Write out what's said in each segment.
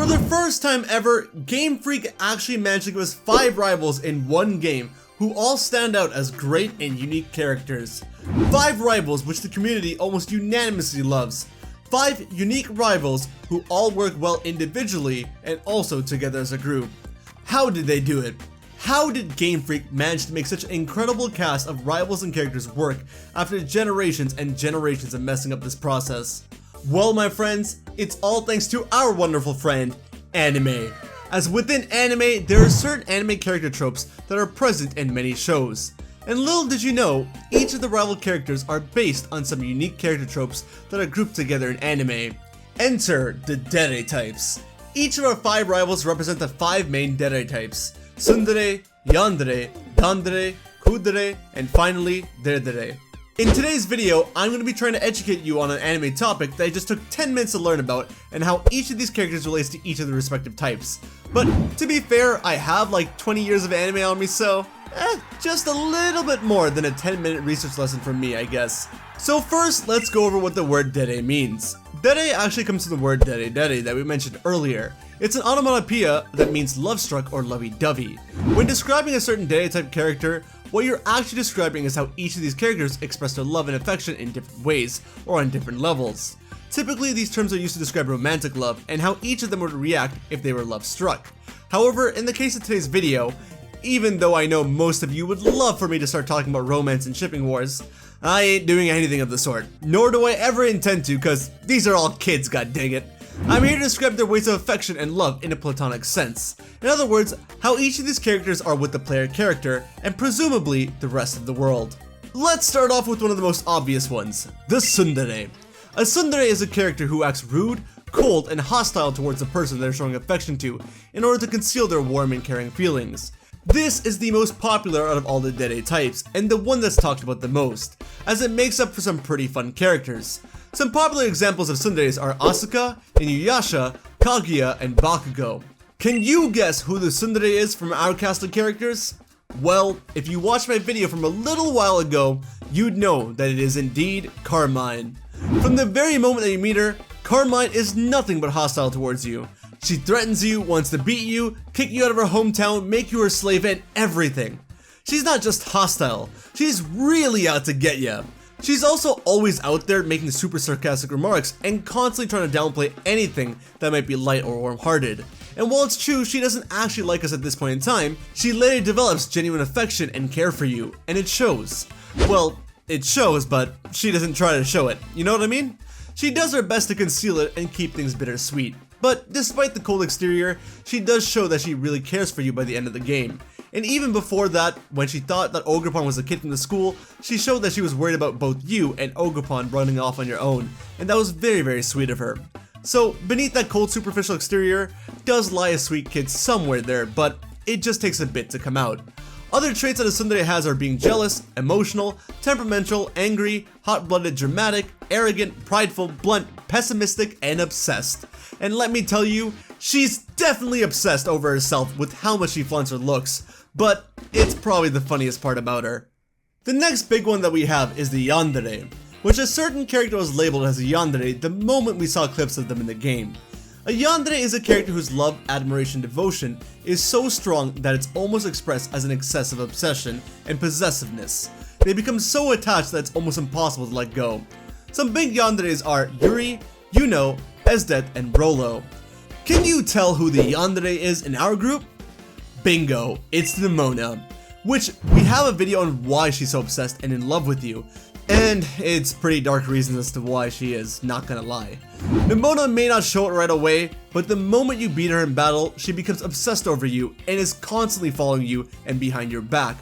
For the first time ever, Game Freak actually managed to give us 5 rivals in one game who all stand out as great and unique characters. 5 rivals which the community almost unanimously loves. 5 unique rivals who all work well individually and also together as a group. How did they do it? How did Game Freak manage to make such an incredible cast of rivals and characters work after generations and generations of messing up this process? Well, my friends, it's all thanks to our wonderful friend, anime. As within anime, there are certain anime character tropes that are present in many shows. And little did you know, each of the rival characters are based on some unique character tropes that are grouped together in anime. Enter the Deredere types. Each of our 5 rivals represent the 5 main Deredere types: Tsundere, Yandere, Dandere, Kuudere, and finally, Deredere. In today's video, I'm going to be trying to educate you on an anime topic that I just took 10 minutes to learn about and how each of these characters relates to each of the respective types. But to be fair, I have like 20 years of anime on me, so just a little bit more than a 10-minute research lesson from me, I guess. So first, let's go over what the word Dere means. Dere actually comes from the word Deredere that we mentioned earlier. It's an onomatopoeia that means love-struck or lovey-dovey. When describing a certain Dere type character, what you're actually describing is how each of these characters express their love and affection in different ways or on different levels. Typically, these terms are used to describe romantic love and how each of them would react if they were love-struck. However, in the case of today's video, even though I know most of you would love for me to start talking about romance and shipping wars, I ain't doing anything of the sort. Nor do I ever intend to, cause these are all kids, god dang it. I'm here to describe their ways of affection and love in a platonic sense. In other words, how each of these characters are with the player character, and presumably the rest of the world. Let's start off with one of the most obvious ones, the Tsundere. A Tsundere is a character who acts rude, cold, and hostile towards the person they're showing affection to in order to conceal their warm and caring feelings. This is the most popular out of all the Dere types, and the one that's talked about the most, as it makes up for some pretty fun characters. Some popular examples of Tsunderes are Asuka, Inuyasha, Kaguya, and Bakugo. Can you guess who the Tsundere is from our cast of characters? Well, if you watched my video from a little while ago, you'd know that it is indeed Carmine. From the very moment that you meet her, Carmine is nothing but hostile towards you. She threatens you, wants to beat you, kick you out of her hometown, make you her slave, and everything. She's not just hostile, she's really out to get ya. She's also always out there making super sarcastic remarks and constantly trying to downplay anything that might be light or warm-hearted. And while it's true she doesn't actually like us at this point in time, she later develops genuine affection and care for you, and it shows. Well, it shows, but she doesn't try to show it, you know what I mean? She does her best to conceal it and keep things bittersweet. But despite the cold exterior, she does show that she really cares for you by the end of the game. And even before that, when she thought that Ogerpon was a kid from the school, she showed that she was worried about both you and Ogerpon running off on your own, and that was very, very sweet of her. So beneath that cold superficial exterior does lie a sweet kid somewhere there, but it just takes a bit to come out. Other traits that a Tsundere has are being jealous, emotional, temperamental, angry, hot-blooded, dramatic, arrogant, prideful, blunt, pessimistic, and obsessed. And let me tell you, she's definitely obsessed over herself with how much she flaunts her looks, but it's probably the funniest part about her. The next big one that we have is the Yandere, which a certain character was labeled as a Yandere the moment we saw clips of them in the game. A Yandere is a character whose love, admiration, devotion is so strong that it's almost expressed as an excessive obsession and possessiveness. They become so attached that it's almost impossible to let go. Some big Yanderes are Yuri, Yuno, Esdet, and Rolo. Can you tell who the Yandere is in our group? Bingo, it's Nemona, which we have a video on why she's so obsessed and in love with you, and it's pretty dark reasons as to why she is, not gonna lie. Nemona may not show it right away, but the moment you beat her in battle, she becomes obsessed over you and is constantly following you and behind your back,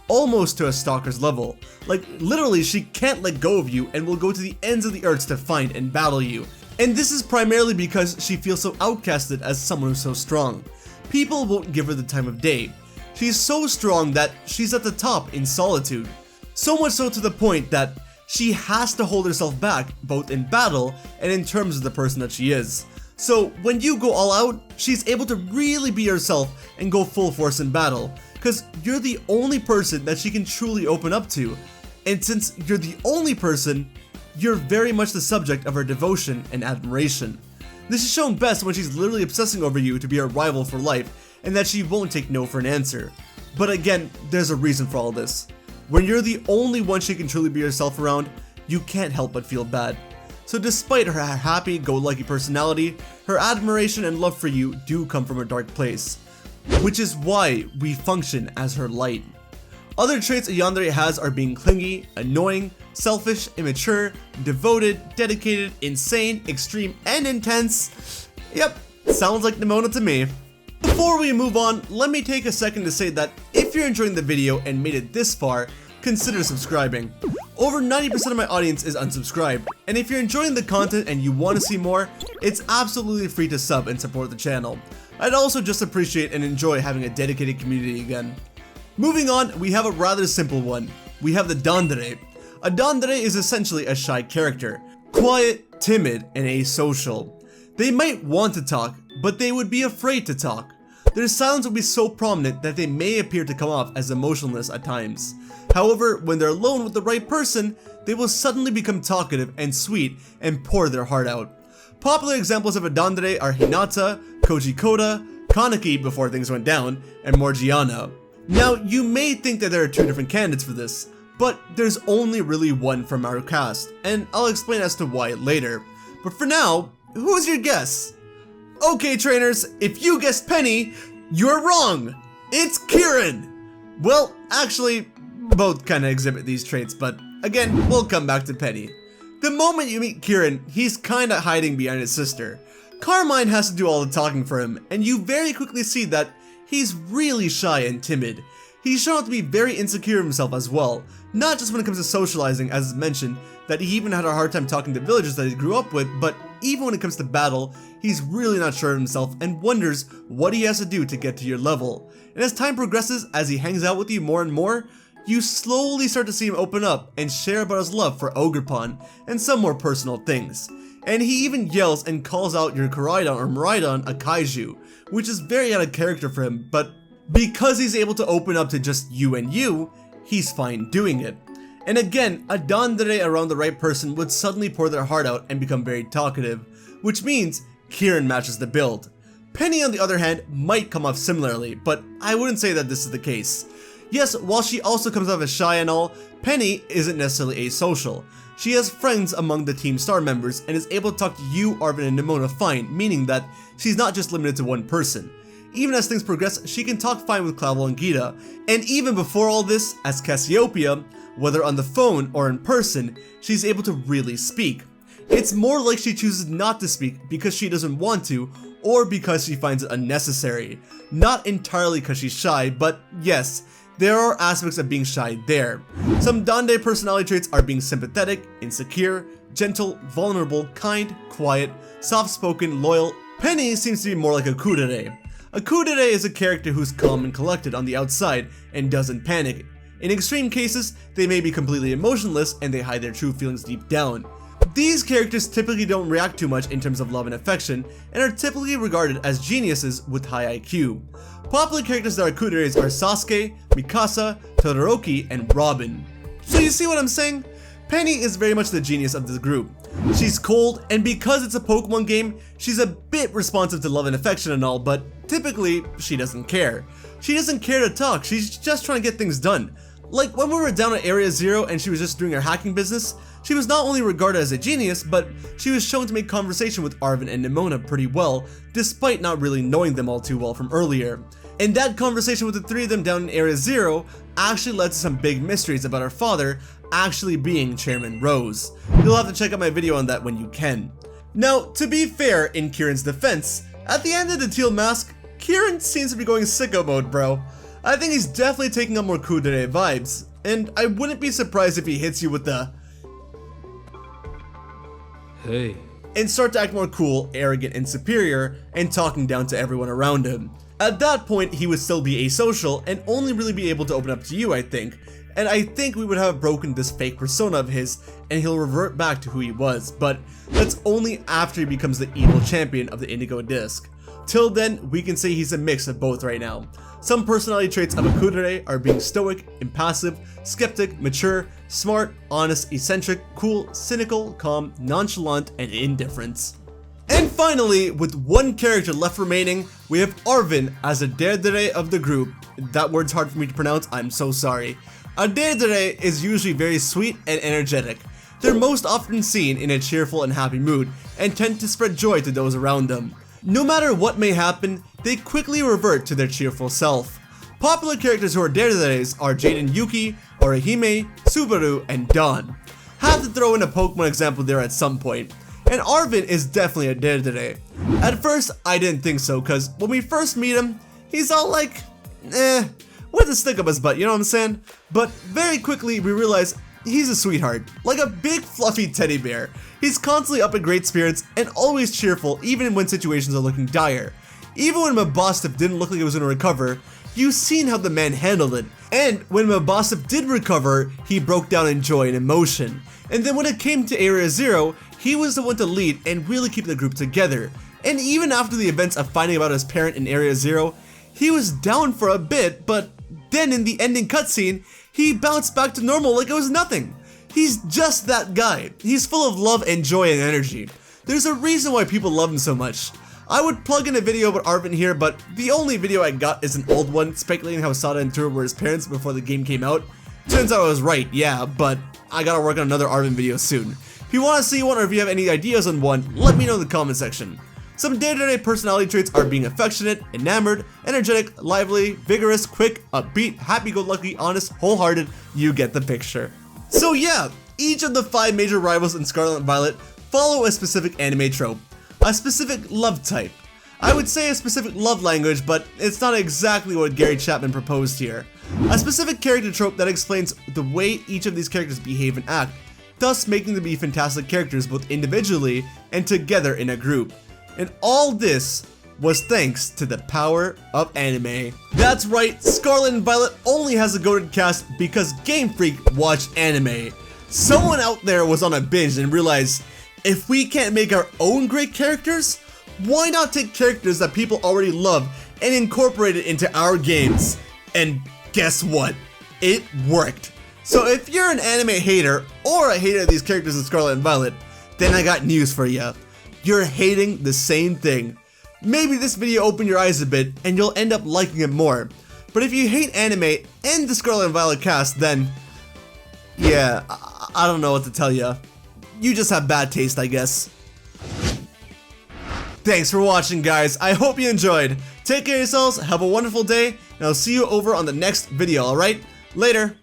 almost to a stalker's level. Like literally she can't let go of you and will go to the ends of the earth to find and battle you. And this is primarily because she feels so outcasted as someone who's so strong. People won't give her the time of day. She's so strong that she's at the top in solitude. So much so to the point that she has to hold herself back both in battle and in terms of the person that she is. So when you go all out, she's able to really be herself and go full force in battle, because you're the only person that she can truly open up to. And since you're the only person, you're very much the subject of her devotion and admiration. This is shown best when she's literally obsessing over you to be her rival for life, and that she won't take no for an answer. But again, there's a reason for all this. When you're the only one she can truly be herself around, you can't help but feel bad. So despite her happy-go-lucky personality, her admiration and love for you do come from a dark place, which is why we function as her light. Other traits a Yandere has are being clingy, annoying, selfish, immature, devoted, dedicated, insane, extreme, and intense. Yep, sounds like Nemona to me. Before we move on, let me take a second to say that if you're enjoying the video and made it this far, consider subscribing. Over 90% of my audience is unsubscribed, and if you're enjoying the content and you want to see more, it's absolutely free to sub and support the channel. I'd also just appreciate and enjoy having a dedicated community again. Moving on, we have a rather simple one. We have the Dandere. A Dandere is essentially a shy character, quiet, timid, and asocial. They might want to talk, but they would be afraid to talk. Their silence will be so prominent that they may appear to come off as emotionless at times. However, when they're alone with the right person, they will suddenly become talkative and sweet and pour their heart out. Popular examples of a Dandere are Hinata, Koji Koda, Kaneki before things went down, and Morgiana. Now, you may think that there are two different candidates for this, but there's only really one from our cast, and I'll explain as to why later. But for now, who's your guess? Okay trainers, if you guessed Penny, you're wrong! It's Kieran! Well, actually, both kinda exhibit these traits, but again, we'll come back to Penny. The moment you meet Kieran, he's kinda hiding behind his sister. Carmine has to do all the talking for him, and you very quickly see that he's really shy and timid. He's shown out to be very insecure of himself as well, not just when it comes to socializing, as mentioned, that he even had a hard time talking to villagers that he grew up with, but even when it comes to battle, he's really not sure of himself and wonders what he has to do to get to your level. And as time progresses, as he hangs out with you more and more, you slowly start to see him open up and share about his love for Ogerpon and some more personal things. And he even yells and calls out your Koraidon or Miraidon a kaiju, which is very out of character for him, but because he's able to open up to just you and you, he's fine doing it. And again, a Dandere around the right person would suddenly pour their heart out and become very talkative, which means Kieran matches the build. Penny on the other hand might come off similarly, but I wouldn't say that this is the case. Yes, while she also comes off as shy and all, Penny isn't necessarily asocial. She has friends among the Team Star members and is able to talk to you, Arvin, and Nemona fine, meaning that she's not just limited to one person. Even as things progress, she can talk fine with Clavel and Gita, and even before all this, as Cassiopeia, whether on the phone or in person, she's able to really speak. It's more like she chooses not to speak because she doesn't want to, or because she finds it unnecessary. Not entirely because she's shy, but yes, there are aspects of being shy there. Some Dandere personality traits are being sympathetic, insecure, gentle, vulnerable, kind, quiet, soft-spoken, loyal. Penny seems to be more like a Kuudere. A Kuudere is a character who's calm and collected on the outside and doesn't panic. In extreme cases, they may be completely emotionless and they hide their true feelings deep down. These characters typically don't react too much in terms of love and affection, and are typically regarded as geniuses with high IQ. Popular characters that are Kuuderes are Sasuke, Mikasa, Todoroki, and Robin. So you see what I'm saying? Penny is very much the genius of this group. She's cold, and because it's a Pokemon game, she's a bit responsive to love and affection and all, but typically, she doesn't care. She doesn't care to talk, she's just trying to get things done. Like when we were down at Area 0 and she was just doing her hacking business, she was not only regarded as a genius, but she was shown to make conversation with Arvin and Nemona pretty well, despite not really knowing them all too well from earlier. And that conversation with the three of them down in Area 0 actually led to some big mysteries about her father actually being Chairman Rose. You'll have to check out my video on that when you can. Now, to be fair, in Kieran's defense, at the end of the Teal Mask, Kieran seems to be going sicko mode, bro. I think he's definitely taking on more Kuudere vibes, and I wouldn't be surprised if he hits you with the "Hey" and start to act more cool, arrogant, and superior, and talking down to everyone around him. At that point, he would still be asocial and only really be able to open up to you, I think, and I think we would have broken this fake persona of his and he'll revert back to who he was, but that's only after he becomes the evil champion of the Indigo Disc. Till then, we can say he's a mix of both right now. Some personality traits of a Kuudere are being stoic, impassive, skeptic, mature, smart, honest, eccentric, cool, cynical, calm, nonchalant, and indifferent. And finally, with one character left remaining, we have Arvin as a Deredere of the group. That word's hard for me to pronounce, I'm so sorry. A Deredere is usually very sweet and energetic. They're most often seen in a cheerful and happy mood, and tend to spread joy to those around them. No matter what may happen, they quickly revert to their cheerful self. Popular characters who are Derederes are Jade and Yuki, Orihime, Subaru, and Dawn. Have to throw in a Pokemon example there at some point. And Arvin is definitely a Deredere. At first, I didn't think so, cause when we first meet him, he's all like, with a stick up his butt, you know what I'm saying? But very quickly, we realize he's a sweetheart, like a big fluffy teddy bear. He's constantly up in great spirits and always cheerful even when situations are looking dire. Even when Mabosstiff didn't look like it was going to recover, you've seen how the man handled it. And when Mabosstiff did recover, he broke down in joy and emotion. And then when it came to Area Zero, he was the one to lead and really keep the group together. And even after the events of finding out his parent in Area Zero, he was down for a bit, but then in the ending cutscene, he bounced back to normal like it was nothing. He's just that guy. He's full of love and joy and energy. There's a reason why people love him so much. I would plug in a video about Arvin here, but the only video I got is an old one speculating how Sada and Tura were his parents before the game came out. Turns out I was right, yeah, but I gotta work on another Arvin video soon. If you want to see one or if you have any ideas on one, let me know in the comment section. Some day-to-day personality traits are being affectionate, enamored, energetic, lively, vigorous, quick, upbeat, happy-go-lucky, honest, wholehearted. You get the picture. So yeah, each of the 5 major rivals in Scarlet and Violet follow a specific anime trope, a specific love type. I would say a specific love language, but it's not exactly what Gary Chapman proposed here. A specific character trope that explains the way each of these characters behave and act, thus making them be fantastic characters both individually and together in a group. And all this was thanks to the power of anime. That's right, Scarlet and Violet only has a goated cast because Game Freak watched anime. Someone out there was on a binge and realized, if we can't make our own great characters, why not take characters that people already love and incorporate it into our games? And guess what? It worked. So if you're an anime hater or a hater of these characters in Scarlet and Violet, then I got news for you. You're hating the same thing. Maybe this video opened your eyes a bit and you'll end up liking it more. But if you hate anime and the Scarlet and Violet cast, then yeah, I don't know what to tell you. You just have bad taste, I guess. Thanks for watching, guys. I hope you enjoyed. Take care of yourselves, have a wonderful day, and I'll see you over on the next video, alright? Later.